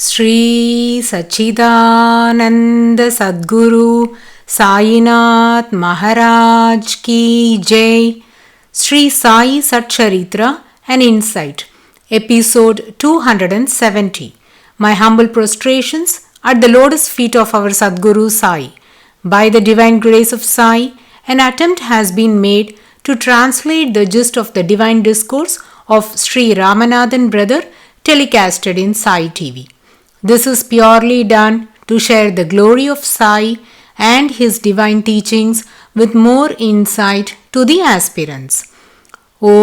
Sri Sachidananda Sadguru Sainath Maharaj Ki Jai. Sri Sai SATCHARITRA, an insight. Episode 270. My humble prostrations at the lotus feet of our Sadguru Sai. By the divine grace of Sai, an attempt has been made to translate the gist of the divine discourse of Sri Ramanathan brother telecasted in Sai TV. This is purely done to share the glory of Sai and his divine teachings with more insight to the aspirants. Om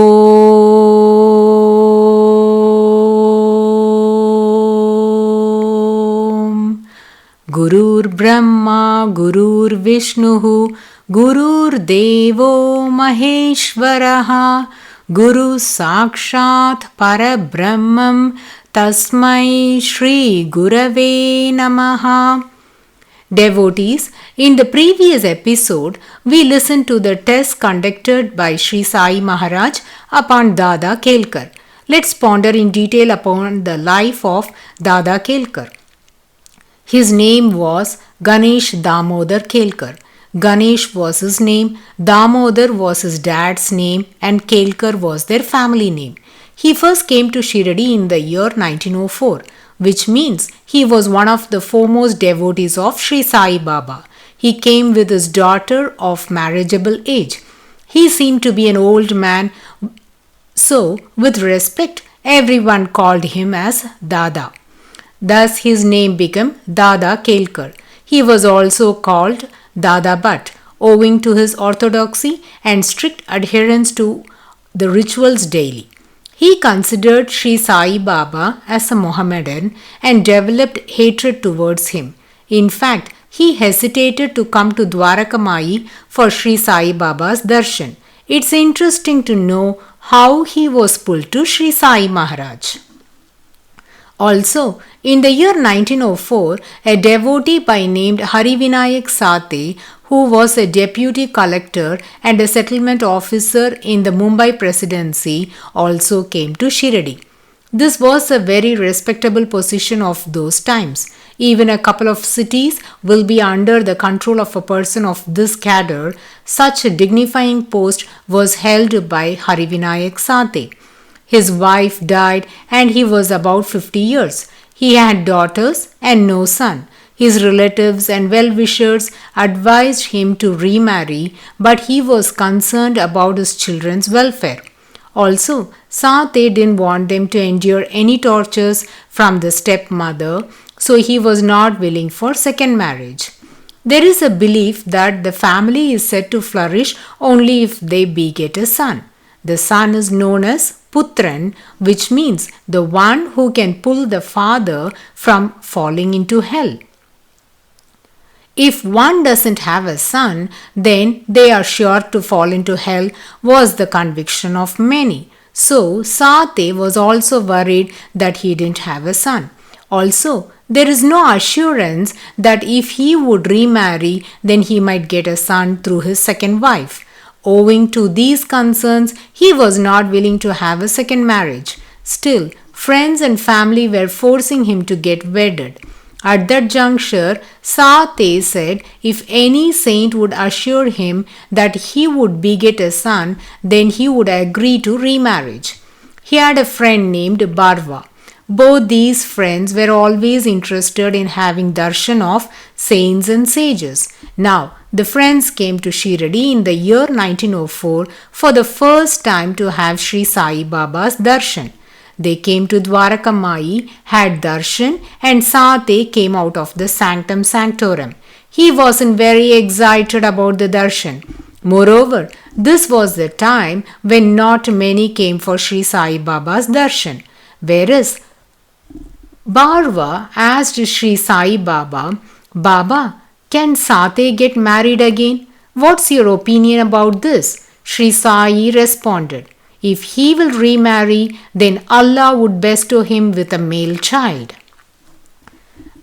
Gurur Brahma Gurur Vishnu Gurur Devo Maheshwaraha Guru Sakshat Parabrahmam Tasmai Shri Gurave Namaha. Devotees, in the previous episode, we listened to the test conducted by Sri Sai Maharaj upon Dada Kelkar. Let's ponder in detail upon the life of Dada Kelkar. His name was Ganesh Damodar Kelkar. Ganesh was his name, Damodar was his dad's name, and Kelkar was their family name. He first came to Shirdi in the year 1904, which means he was one of the foremost devotees of Sri Sai Baba. He came with his daughter of marriageable age. He seemed to be an old man, so with respect, everyone called him as Dada. Thus his name became Dada Kelkar. He was also called Dada Bhatt, owing to his orthodoxy and strict adherence to the rituals daily. He considered Sri Sai Baba as a Mohammedan and developed hatred towards him. In fact, he hesitated to come to Dwarakamayi for Sri Sai Baba's darshan. It's interesting to know how he was pulled to Sri Sai Maharaj. Also, in the year 1904, a devotee by named Harivinayak Sate, who was a deputy collector and a settlement officer in the Mumbai presidency, also came to Shirdi. This was a very respectable position of those times. Even a couple of cities will be under the control of a person of this cadre. Such a dignifying post was held by Harivinayak Sate. His wife died and he was about 50 years. He had daughters and no son. His relatives and well-wishers advised him to remarry, but he was concerned about his children's welfare. Also, Sate didn't want them to endure any tortures from the stepmother, so he was not willing for second marriage. There is a belief that the family is said to flourish only if they beget a son. The son is known as Putran, which means the one who can pull the father from falling into hell. If one doesn't have a son, then they are sure to fall into hell, was the conviction of many. So, Sate was also worried that he didn't have a son. Also, there is no assurance that if he would remarry, then he might get a son through his second wife. Owing to these concerns, he was not willing to have a second marriage. Still, friends and family were forcing him to get wedded. At that juncture, Sate said if any saint would assure him that he would beget a son, then he would agree to remarriage. He had a friend named Barva. Both these friends were always interested in having darshan of saints and sages. Now, the friends came to Shirdi in the year 1904 for the first time to have Sri Sai Baba's darshan. They came to Dwarakamayi, had darshan, and Sate came out of the sanctum sanctorum. He wasn't very excited about the darshan. Moreover, this was the time when not many came for Sri Sai Baba's darshan. Whereas Barva asked Sri Sai Baba, Baba, can Sate get married again? What's your opinion about this? Sri Sai responded, if he will remarry, then Allah would bestow him with a male child.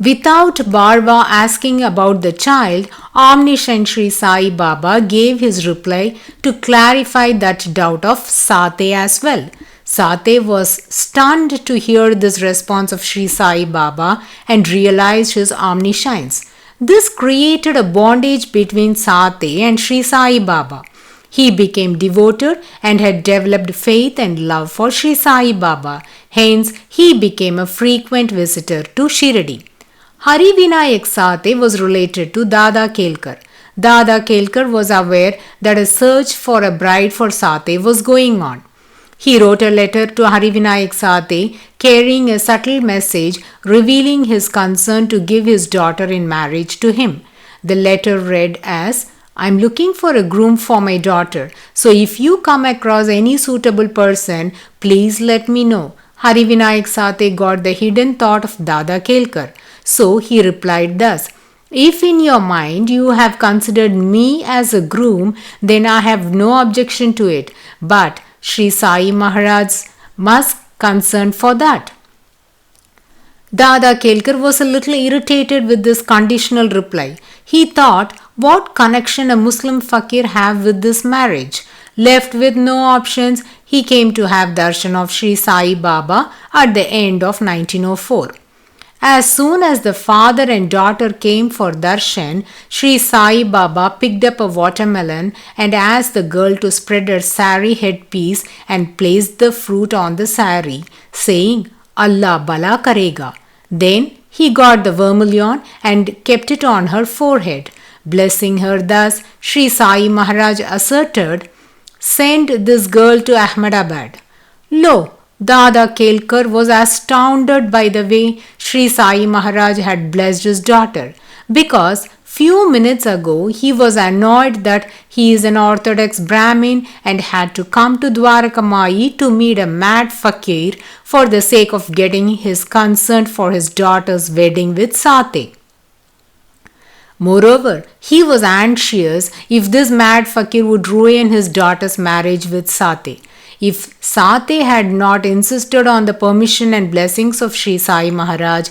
Without Barva asking about the child, omniscient Sri Sai Baba gave his reply to clarify that doubt of Sate as well. Sate was stunned to hear this response of Sri Sai Baba and realized his omniscience. This created a bondage between Sate and Sri Sai Baba. He became devoted and had developed faith and love for Sri Sai Baba. Hence, he became a frequent visitor to Shirdi. Hari Vinayak Sate was related to Dada Kelkar. Dada Kelkar was aware that a search for a bride for Sate was going on. He wrote a letter to Hari Vinayak Sate carrying a subtle message revealing his concern to give his daughter in marriage to him. The letter read as, "I'm looking for a groom for my daughter, so if you come across any suitable person, please let me know." Hari Vinayak Sate got the hidden thought of Dada Kelkar. So he replied thus, "If in your mind you have considered me as a groom, then I have no objection to it. But Sri Sai Maharaj must consent for that." Dada Kelkar was a little irritated with this conditional reply. He thought, what connection a Muslim fakir have with this marriage? Left with no options, he came to have darshan of Sri Sai Baba at the end of 1904. As soon as the father and daughter came for darshan, Sri Sai Baba picked up a watermelon and asked the girl to spread her sari headpiece and placed the fruit on the sari, saying, "Allah bala karega." Then he got the vermilion and kept it on her forehead. Blessing her thus, Sri Sai Maharaj asserted, "Send this girl to Ahmedabad." Lo! Dada Kelkar was astounded by the way Sri Sai Maharaj had blessed his daughter, because few minutes ago he was annoyed that he is an orthodox Brahmin and had to come to Dwarakamai to meet a mad fakir for the sake of getting his consent for his daughter's wedding with Sate. Moreover, he was anxious if this mad fakir would ruin his daughter's marriage with Sate. If Sate had not insisted on the permission and blessings of Sri Sai Maharaj,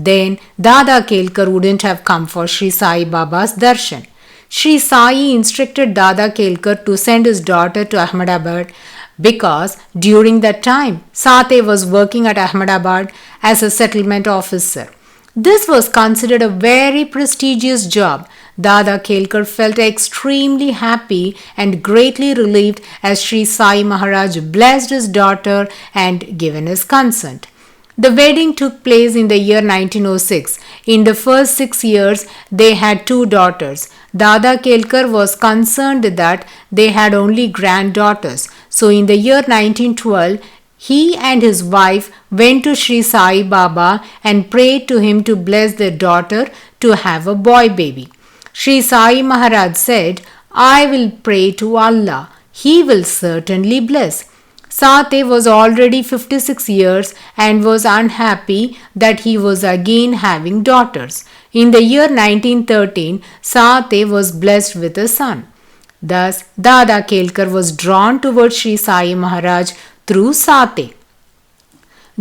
then Dada Kelkar wouldn't have come for Sri Sai Baba's darshan. Sri Sai instructed Dada Kelkar to send his daughter to Ahmedabad because during that time Sate was working at Ahmedabad as a settlement officer. This was considered a very prestigious job. Dada Kelkar felt extremely happy and greatly relieved as Sri Sai Maharaj blessed his daughter and given his consent. The wedding took place in the year 1906. In the first 6 years, they had 2 daughters. Dada Kelkar was concerned that they had only granddaughters. So in the year 1912, he and his wife went to Sri Sai Baba and prayed to him to bless their daughter to have a boy baby. Sri Sai Maharaj said, "I will pray to Allah. He will certainly bless." Sate was already 56 years and was unhappy that he was again having daughters. In the year 1913, Sate was blessed with a son. Thus, Dada Kelkar was drawn towards Sri Sai Maharaj through Sate.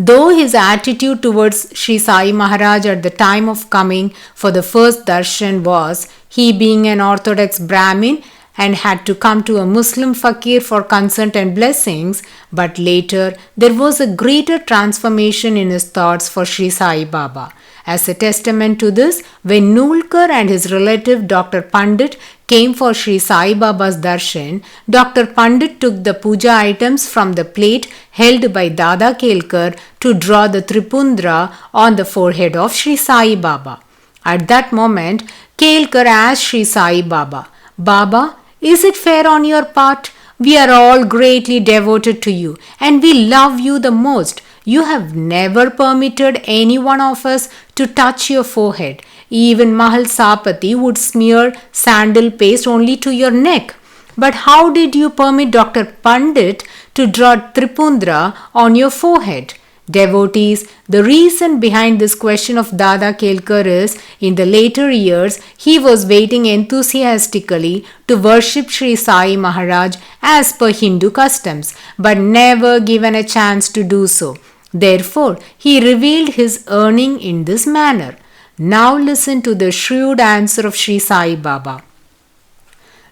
Though his attitude towards Sri Sai Maharaj at the time of coming for the first darshan was, he being an orthodox Brahmin and had to come to a Muslim fakir for consent and blessings, but later there was a greater transformation in his thoughts for Sri Sai Baba. As a testament to this, when Nulkar and his relative Dr. Pandit came for Sri Sai Baba's darshan, Dr. Pandit took the puja items from the plate held by Dada Kelkar to draw the Tripundra on the forehead of Sri Sai Baba. At that moment, Kelkar asked Sri Sai Baba, "Baba, is it fair on your part? We are all greatly devoted to you and we love you the most. You have never permitted any one of us to touch your forehead. Even Mahal Sapati would smear sandal paste only to your neck. But how did you permit Dr. Pandit to draw Tripundra on your forehead?" Devotees, the reason behind this question of Dada Kelkar is, in the later years, he was waiting enthusiastically to worship Sri Sai Maharaj as per Hindu customs, but never given a chance to do so. Therefore, he revealed his earning in this manner. Now listen to the shrewd answer of Sri Sai Baba.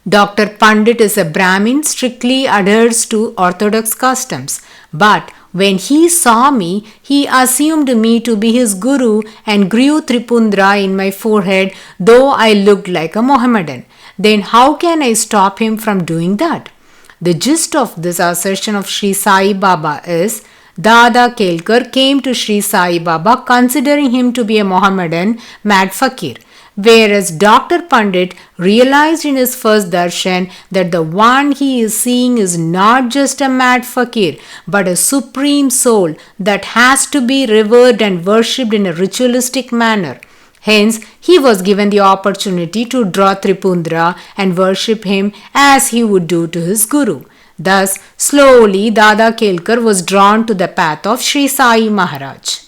Dr. Pandit is a Brahmin, strictly adheres to orthodox customs. But when he saw me, he assumed me to be his guru and grew Tripundra in my forehead, though I looked like a Mohammedan. Then how can I stop him from doing that? The gist of this assertion of Sri Sai Baba is, Dada Kelkar came to Sri Sai Baba considering him to be a Mohammedan mad fakir, whereas Dr. Pandit realized in his first darshan that the one he is seeing is not just a mad fakir but a supreme soul that has to be revered and worshipped in a ritualistic manner. Hence, he was given the opportunity to draw Tripundra and worship him as he would do to his guru. Thus, slowly Dada Kelkar was drawn to the path of Sri Sai Maharaj.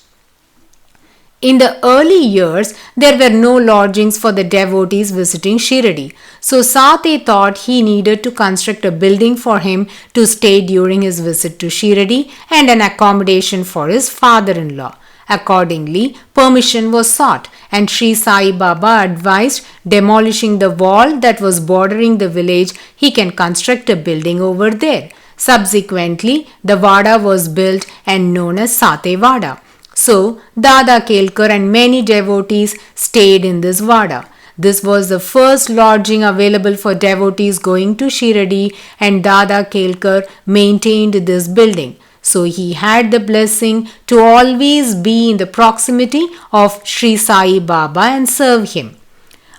In the early years, there were no lodgings for the devotees visiting Shirdi, so Sate thought he needed to construct a building for him to stay during his visit to Shirdi and an accommodation for his father-in-law. Accordingly, permission was sought and Sri Sai Baba advised demolishing the wall that was bordering the village. He can construct a building over there. Subsequently, the Vada was built and known as Sate Vada. So, Dada Kelkar and many devotees stayed in this Vada. This was the first lodging available for devotees going to Shirdi, and Dada Kelkar maintained this building. So he had the blessing to always be in the proximity of Sri Sai Baba and serve him.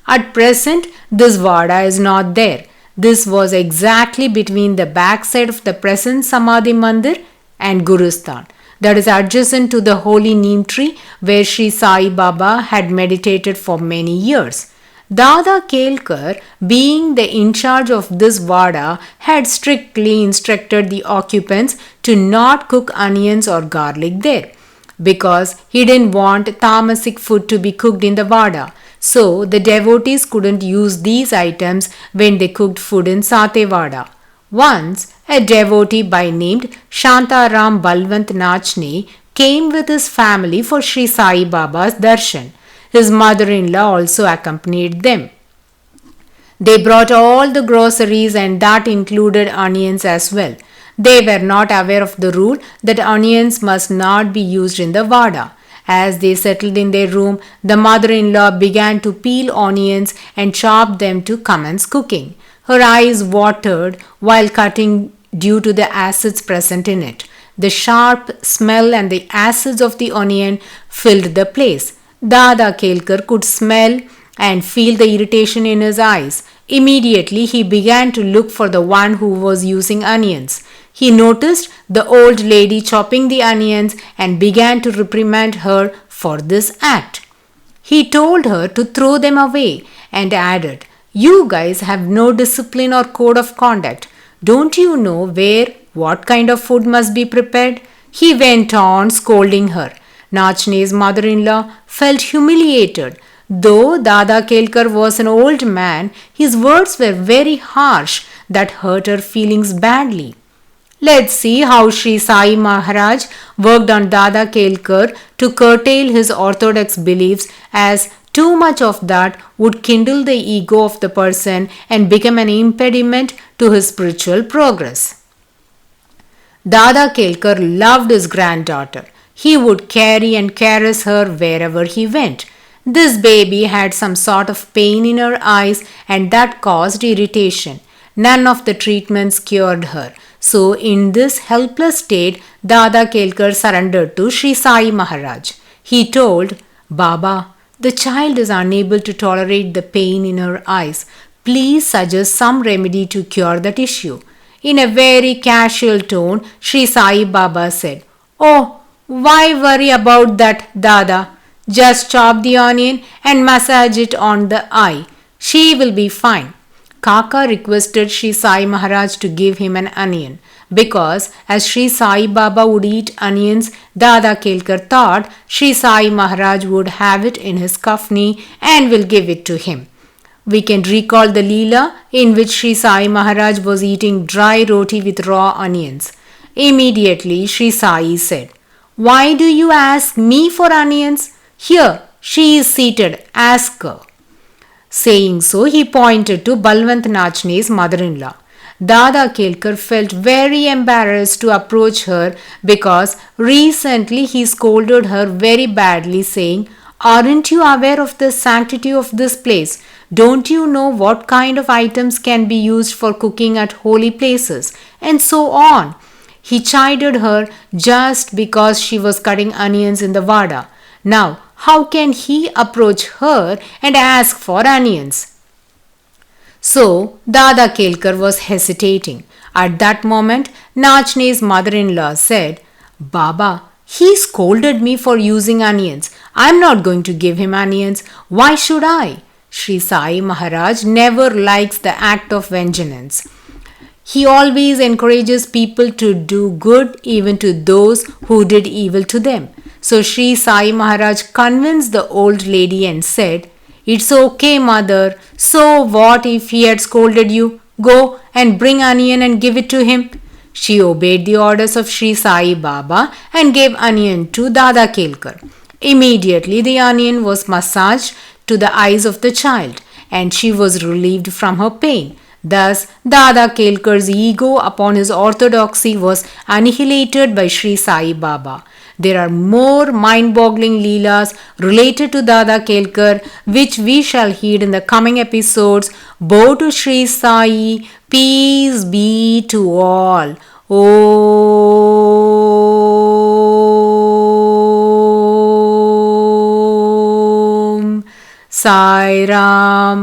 At present, this Vada is not there. This was exactly between the backside of the present Samadhi Mandir and Gurusthan, that is adjacent to the holy neem tree where Sri Sai Baba had meditated for many years. Dada Kelkar, being the in charge of this Vada, had strictly instructed the occupants to not cook onions or garlic there, because he didn't want tamasic food to be cooked in the Vada. So the devotees couldn't use these items when they cooked food in Sate Vada. Once, a devotee by named Shantaram Balwant Nachne came with his family for Sri Sai Baba's darshan. His mother-in-law also accompanied them. They brought all the groceries and that included onions as well. They were not aware of the rule that onions must not be used in the Vada. As they settled in their room, the mother-in-law began to peel onions and chop them to commence cooking. Her eyes watered while cutting due to the acids present in it. The sharp smell and the acids of the onion filled the place. Dada Kelkar could smell and feel the irritation in his eyes. Immediately, he began to look for the one who was using onions. He noticed the old lady chopping the onions and began to reprimand her for this act. He told her to throw them away and added, "You guys have no discipline or code of conduct. Don't you know what kind of food must be prepared?" He went on scolding her. Nachne's mother-in-law felt humiliated. Though Dada Kelkar was an old man, his words were very harsh that hurt her feelings badly. Let's see how Sri Sai Maharaj worked on Dada Kelkar to curtail his orthodox beliefs, as too much of that would kindle the ego of the person and become an impediment to his spiritual progress. Dada Kelkar loved his granddaughter. He would carry and caress her wherever he went. This baby had some sort of pain in her eyes and that caused irritation. None of the treatments cured her. So in this helpless state, Dada Kelkar surrendered to Sri Sai Maharaj. He told, "Baba, the child is unable to tolerate the pain in her eyes. Please suggest some remedy to cure that issue." In a very casual tone, Sri Sai Baba said, "Oh, why worry about that, Dada? Just chop the onion and massage it on the eye. She will be fine." Kaka requested Sri Sai Maharaj to give him an onion, because as Sri Sai Baba would eat onions, Dada Kelkar thought Sri Sai Maharaj would have it in his kafni and will give it to him. We can recall the Leela in which Sri Sai Maharaj was eating dry roti with raw onions. Immediately Sri Sai said, "Why do you ask me for onions? Here, she is seated, ask her." Saying so, he pointed to Balwant Nachne's mother-in-law. Dada Kelkar felt very embarrassed to approach her because recently he scolded her very badly, saying, "Aren't you aware of the sanctity of this place? Don't you know what kind of items can be used for cooking at holy places?" And so on. He chided her just because she was cutting onions in the vada. Now, how can he approach her and ask for onions? So, Dada Kelkar was hesitating. At that moment, Nachne's mother-in-law said, "Baba, he scolded me for using onions. I'm not going to give him onions. Why should I?" Sri Sai Maharaj never likes the act of vengeance. He always encourages people to do good even to those who did evil to them. So Sri Sai Maharaj convinced the old lady and said, "It's okay, mother. So what if he had scolded you? Go and bring onion and give it to him." She obeyed the orders of Sri Sai Baba and gave onion to Dada Kelkar. Immediately the onion was massaged to the eyes of the child and she was relieved from her pain. Thus, Dada Kelkar's ego upon his orthodoxy was annihilated by Sri Sai Baba. There are more mind-boggling leelas related to Dada Kelkar, which we shall heed in the coming episodes. Bow to Sri Sai, peace be to all. Om Sai Ram.